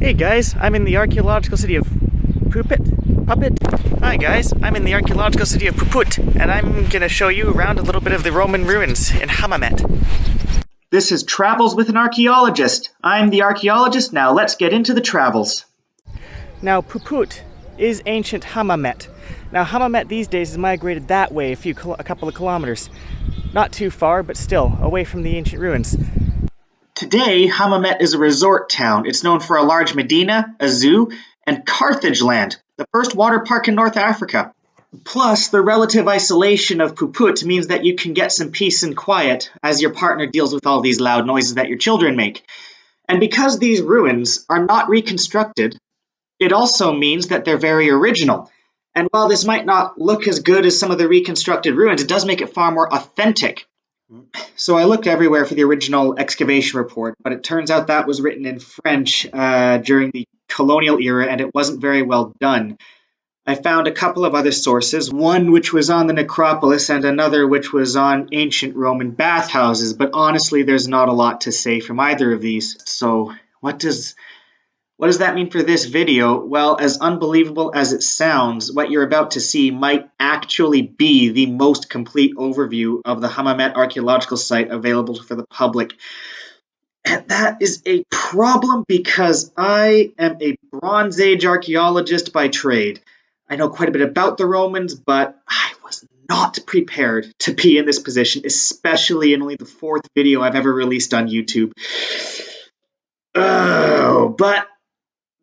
Hey guys, I'm in the archaeological city of Pupput. Hi guys, I'm in the archaeological city of Puput, and I'm gonna show you around a little bit of the Roman ruins in Hammamet. This is Travels with an Archaeologist. I'm the archaeologist, now let's get into the travels. Now Puput is ancient Hammamet. Now Hammamet these days has migrated that way a couple of kilometers. Not too far, but still away from the ancient ruins. Today, Hammamet is a resort town. It's known for a large medina, a zoo, and Carthage Land, the first water park in North Africa. Plus, the relative isolation of Puput means that you can get some peace and quiet as your partner deals with all these loud noises that your children make. And because these ruins are not reconstructed, it also means that they're very original. And while this might not look as good as some of the reconstructed ruins, it does make it far more authentic. So I looked everywhere for the original excavation report, but it turns out that was written in French during the colonial era, and it wasn't very well done. I found a couple of other sources, one which was on the necropolis and another which was on ancient Roman bathhouses, but honestly there's not a lot to say from either of these. So what does that mean for this video? Well, as unbelievable as it sounds, what you're about to see might actually be the most complete overview of the Hammamet archaeological site available for the public. And that is a problem because I am a Bronze Age archaeologist by trade. I know quite a bit about the Romans, but I was not prepared to be in this position, especially in only the fourth video I've ever released on YouTube. But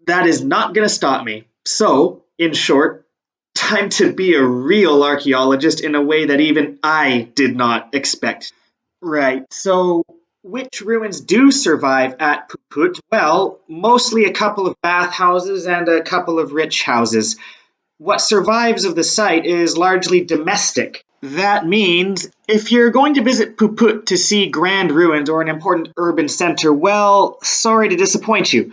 that is not going to stop me. So, in short, time to be a real archaeologist in a way that even I did not expect. Right, so which ruins do survive at Puput? Well, mostly a couple of bathhouses and a couple of rich houses. What survives of the site is largely domestic. That means if you're going to visit Puput to see grand ruins or an important urban center, well, sorry to disappoint you.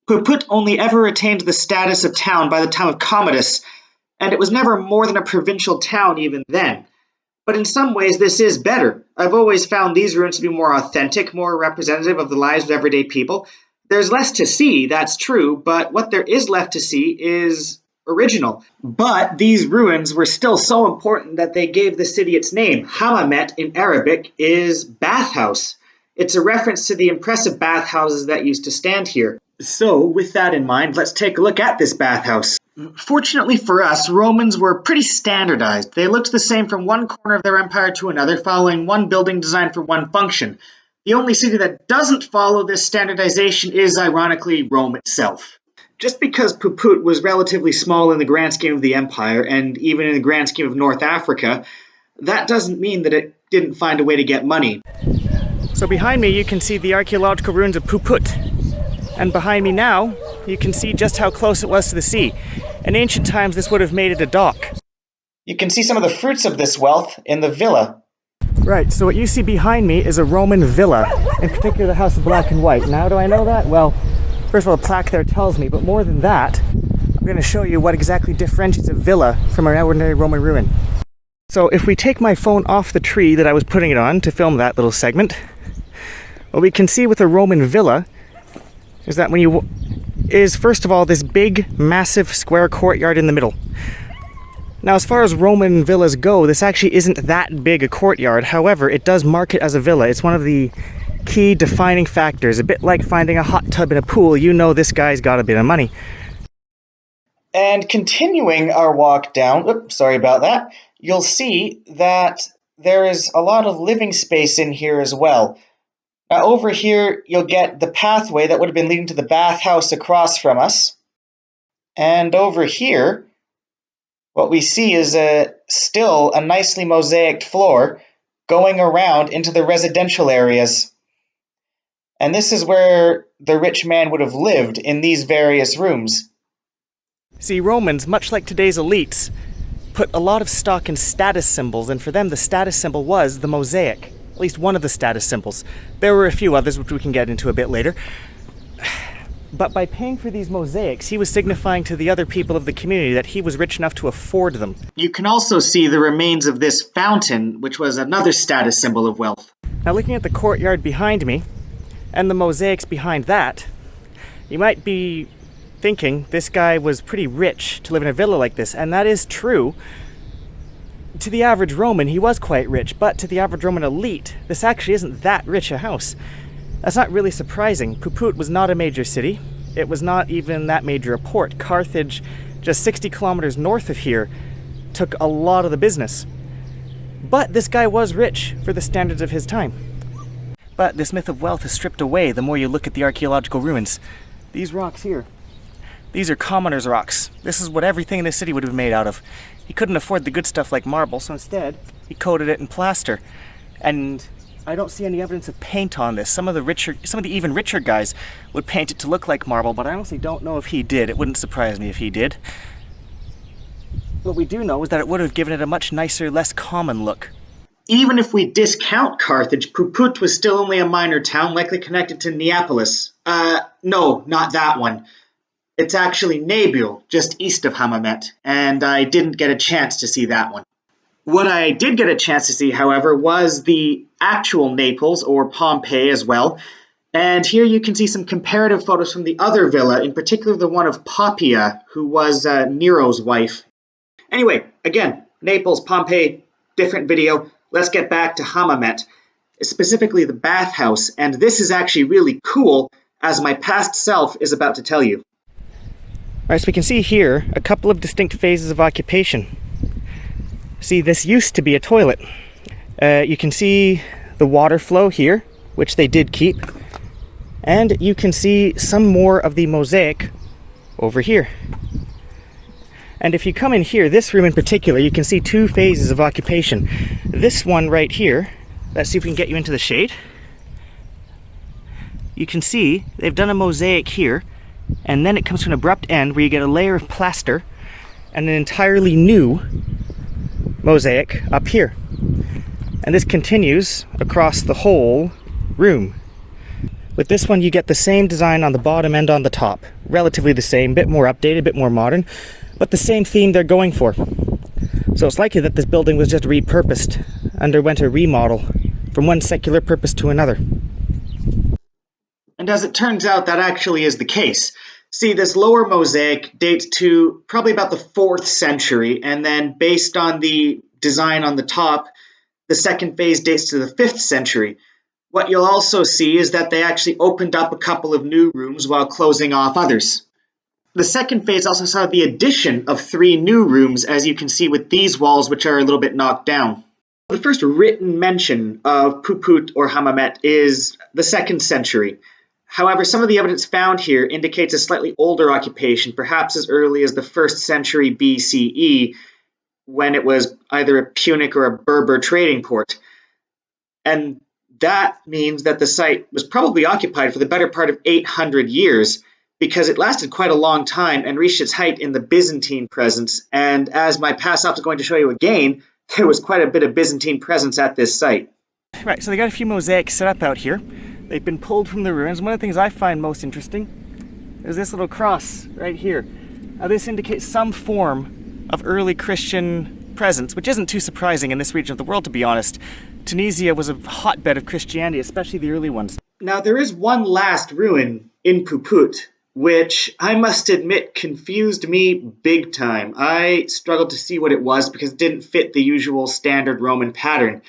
Puput only ever attained the status of town by the time of Commodus, and it was never more than a provincial town even then. But in some ways this is better. I've always found these ruins to be more authentic, more representative of the lives of everyday people. There's less to see, that's true, but what there is left to see is original. But these ruins were still so important that they gave the city its name. Hammamet in Arabic is bathhouse. It's a reference to the impressive bathhouses that used to stand here. So, with that in mind, let's take a look at this bathhouse. Fortunately for us, Romans were pretty standardized. They looked the same from one corner of their empire to another, following one building design for one function. The only city that doesn't follow this standardization is, ironically, Rome itself. Just because Puput was relatively small in the grand scheme of the empire, and even in the grand scheme of North Africa, that doesn't mean that it didn't find a way to get money. So behind me you can see the archaeological ruins of Puput. And behind me now, you can see just how close it was to the sea. In ancient times, this would have made it a dock. You can see some of the fruits of this wealth in the villa. Right, so what you see behind me is a Roman villa, in particular the House of Black and White. Now, do I know that? Well, first of all, the plaque there tells me, but more than that, I'm going to show you what exactly differentiates a villa from an ordinary Roman ruin. So if we take my phone off the tree that I was putting it on to film that little segment, what we can see with a Roman villa is that first of all this big, massive square courtyard in the middle. Now, as far as Roman villas go, this actually isn't that big a courtyard. However, it does mark it as a villa. It's one of the key defining factors. A bit like finding a hot tub in a pool, you know this guy's got a bit of money. And continuing our walk down, sorry about that, you'll see that there is a lot of living space in here as well. Now over here, you'll get the pathway that would have been leading to the bathhouse across from us. And over here, what we see is still a nicely mosaicked floor going around into the residential areas. And this is where the rich man would have lived in these various rooms. See, Romans, much like today's elites, put a lot of stock in status symbols, and for them the status symbol was the mosaic. At least one of the status symbols. There were a few others which we can get into a bit later. But by paying for these mosaics, he was signifying to the other people of the community that he was rich enough to afford them. You can also see the remains of this fountain, which was another status symbol of wealth. Now looking at the courtyard behind me, and the mosaics behind that, You might be thinking this guy was pretty rich to live in a villa like this, and that is true. To the average Roman, he was quite rich, but to the average Roman elite, this actually isn't that rich a house. That's not really surprising. Puput was not a major city. It was not even that major a port. Carthage, just 60 kilometers north of here, took a lot of the business. But this guy was rich for the standards of his time. But this myth of wealth is stripped away the more you look at the archaeological ruins. These rocks here, these are commoners' rocks. This is what everything in this city would have been made out of. He couldn't afford the good stuff like marble, so instead he coated it in plaster. And I don't see any evidence of paint on this. Some of the even richer guys would paint it to look like marble, but I honestly don't know if he did. It wouldn't surprise me if he did. What we do know is that it would have given it a much nicer, less common look. Even if we discount Carthage, Puput was still only a minor town, likely connected to Neapolis. No, not that one. It's actually Nabil, just east of Hammamet, and I didn't get a chance to see that one. What I did get a chance to see, however, was the actual Naples, or Pompeii as well, and here you can see some comparative photos from the other villa, in particular the one of Poppaea, who was Nero's wife. Anyway, again, Naples, Pompeii, different video. Let's get back to Hammamet, specifically the bathhouse, and this is actually really cool, as my past self is about to tell you. Alright, so we can see here a couple of distinct phases of occupation. See, this used to be a toilet. You can see the water flow here, which they did keep, and you can see some more of the mosaic over here. And if you come in here, this room in particular, you can see two phases of occupation. This one right here, let's see if we can get you into the shade. You can see they've done a mosaic here, and then it comes to an abrupt end where you get a layer of plaster and an entirely new mosaic up here. And this continues across the whole room. With this one, you get the same design on the bottom and on the top. Relatively the same, bit more updated, bit more modern, but the same theme they're going for. So it's likely that this building was just repurposed, underwent a remodel from one secular purpose to another. And as it turns out, that actually is the case. See, this lower mosaic dates to probably about the 4th century, and then based on the design on the top, the second phase dates to the 5th century. What you'll also see is that they actually opened up a couple of new rooms while closing off others. The second phase also saw the addition of 3 new rooms, as you can see with these walls, which are a little bit knocked down. The first written mention of Puput or Hammamet is the 2nd century. However, some of the evidence found here indicates a slightly older occupation, perhaps as early as the 1st century BCE, when it was either a Punic or a Berber trading port. And that means that the site was probably occupied for the better part of 800 years, because it lasted quite a long time and reached its height in the Byzantine presence. And as my past self is going to show you again, there was quite a bit of Byzantine presence at this site. Right, so they got a few mosaics set up out here. They've been pulled from the ruins. One of the things I find most interesting is this little cross right here. Now this indicates some form of early Christian presence, which isn't too surprising in this region of the world, to be honest. Tunisia was a hotbed of Christianity, especially the early ones. Now there is one last ruin in Puput, which I must admit confused me big time. I struggled to see what it was because it didn't fit the usual standard Roman pattern.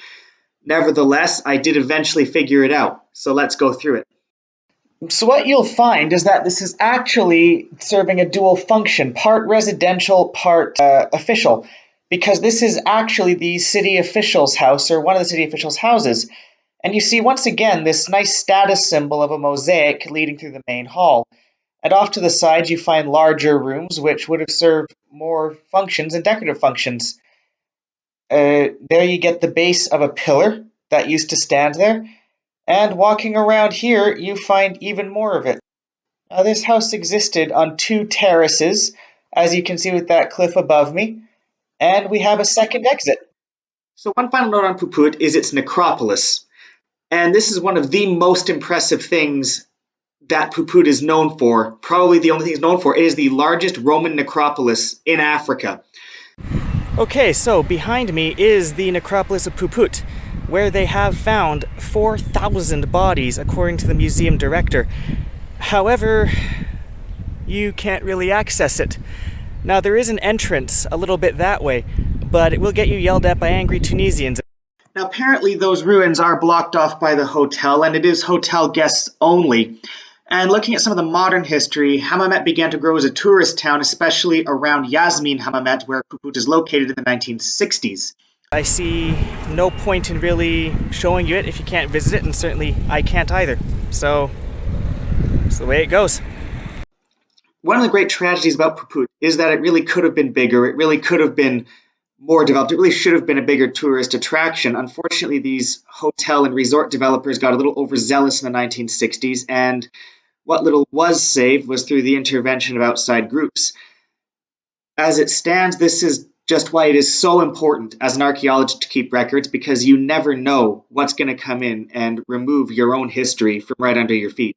Nevertheless, I did eventually figure it out, so let's go through it. So what you'll find is that this is actually serving a dual function, part residential, part official, because this is actually the city official's house, or one of the city official's houses. And you see, once again, this nice status symbol of a mosaic leading through the main hall. And off to the side, you find larger rooms, which would have served more functions and decorative functions. There you get the base of a pillar that used to stand there. And walking around here, you find even more of it. Now, this house existed on 2 terraces, as you can see with that cliff above me. And we have a second exit. So one final note on Puput is its necropolis. And this is one of the most impressive things that Puput is known for. Probably the only thing it's known for. It is the largest Roman necropolis in Africa. Okay, so behind me is the necropolis of Puput, where they have found 4,000 bodies, according to the museum director. However, you can't really access it. Now, there is an entrance a little bit that way, but it will get you yelled at by angry Tunisians. Now, apparently those ruins are blocked off by the hotel, and it is hotel guests only. And looking at some of the modern history, Hammamet began to grow as a tourist town, especially around Yasmin Hammamet, where Puput is located in the 1960s. I see no point in really showing you it if you can't visit it, and certainly I can't either. So, it's the way it goes. One of the great tragedies about Puput is that it really could have been bigger. It really could have been more developed. It really should have been a bigger tourist attraction. Unfortunately, these hotel and resort developers got a little overzealous in the 1960s, and what little was saved was through the intervention of outside groups. As it stands, this is just why it is so important as an archaeologist to keep records, because you never know what's going to come in and remove your own history from right under your feet.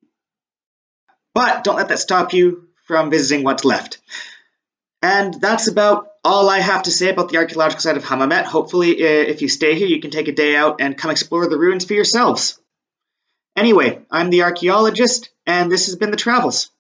But don't let that stop you from visiting what's left. And that's about all I have to say about the archaeological site of Hammamet. Hopefully, if you stay here, you can take a day out and come explore the ruins for yourselves. Anyway, I'm the archaeologist, and this has been The Travels.